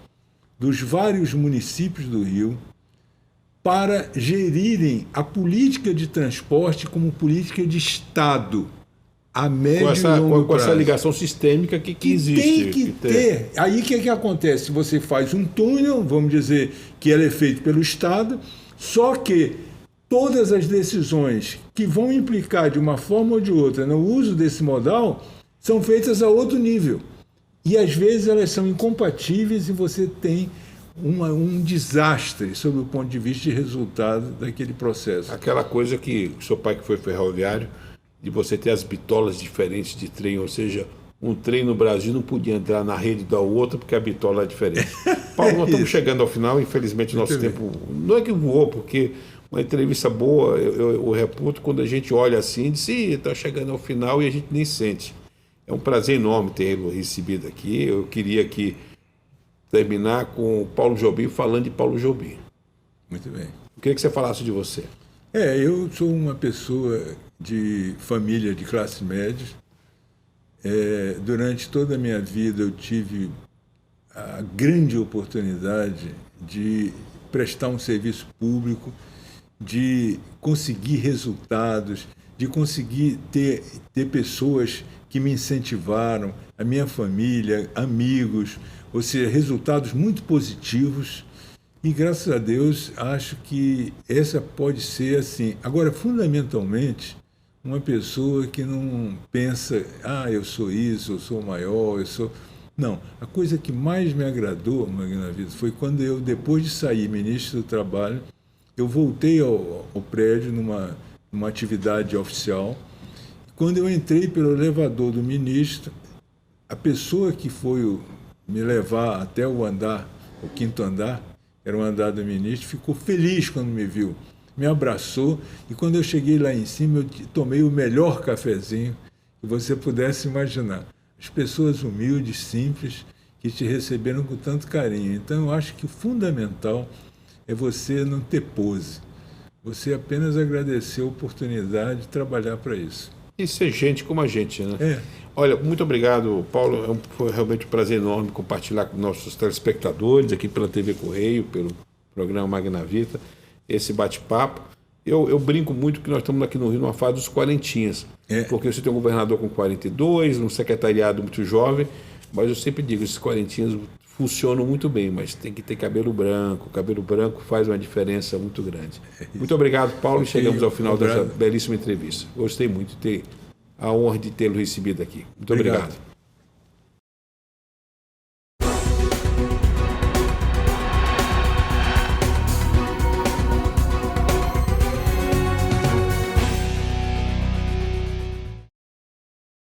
dos vários municípios do Rio para gerirem a política de transporte como política de Estado a médio e longo prazo. Com essa ligação sistêmica que existe. Tem que ter. Aí o que acontece? Você faz um túnel, vamos dizer que ele é feito pelo Estado, só que todas as decisões que vão implicar de uma forma ou de outra no uso desse modal são feitas a outro nível. E, às vezes, elas são incompatíveis e você tem um desastre sob o ponto de vista de resultado daquele processo. Aquela coisa que o seu pai, que foi ferroviário, de você ter as bitolas diferentes de trem, ou seja, um trem no Brasil não podia entrar na rede da outra porque a bitola é diferente. Paulo, nós estamos chegando ao final, infelizmente o nosso tempo não é que voou, porque uma entrevista boa, eu reputo, quando a gente olha assim, diz, está chegando ao final e a gente nem sente. É um prazer enorme tê-lo recebido aqui. Eu queria aqui terminar com o Paulo Jobim, falando de Paulo Jobim. Muito bem. Eu queria que você falasse de você. Eu sou uma pessoa de família de classe média. Durante toda a minha vida eu tive a grande oportunidade de prestar um serviço público, de conseguir resultados, de conseguir ter pessoas que me incentivaram, a minha família, amigos, ou seja, resultados muito positivos. E, graças a Deus, acho que essa pode ser assim. Agora, fundamentalmente, uma pessoa que não pensa, eu sou isso, eu sou maior, eu sou... Não, a coisa que mais me agradou, Magna Vita, foi quando eu, depois de sair ministro do Trabalho, eu voltei ao prédio numa atividade oficial. Quando eu entrei pelo elevador do ministro, a pessoa que foi me levar até o quinto andar, era o andar do ministro, ficou feliz quando me viu, me abraçou, e quando eu cheguei lá em cima, eu tomei o melhor cafezinho que você pudesse imaginar. As pessoas humildes, simples, que te receberam com tanto carinho. Então, eu acho que o fundamental é você não ter pose. você apenas agradecer a oportunidade de trabalhar para isso. E ser gente como a gente, né? É. Olha, muito obrigado, Paulo. Foi realmente um prazer enorme compartilhar com nossos telespectadores aqui pela TV Correio, pelo programa Magna Vita, esse bate-papo. Eu brinco muito que nós estamos aqui no Rio numa fase dos quarentinhas, porque você tem um governador com 42, um secretariado muito jovem, mas eu sempre digo, esses quarentinhas funcionam muito bem, mas tem que ter cabelo branco. O cabelo branco faz uma diferença muito grande. Muito obrigado, Paulo, e chegamos ao final dessa belíssima entrevista. Gostei muito de ter a honra de tê-lo recebido aqui. Muito obrigado.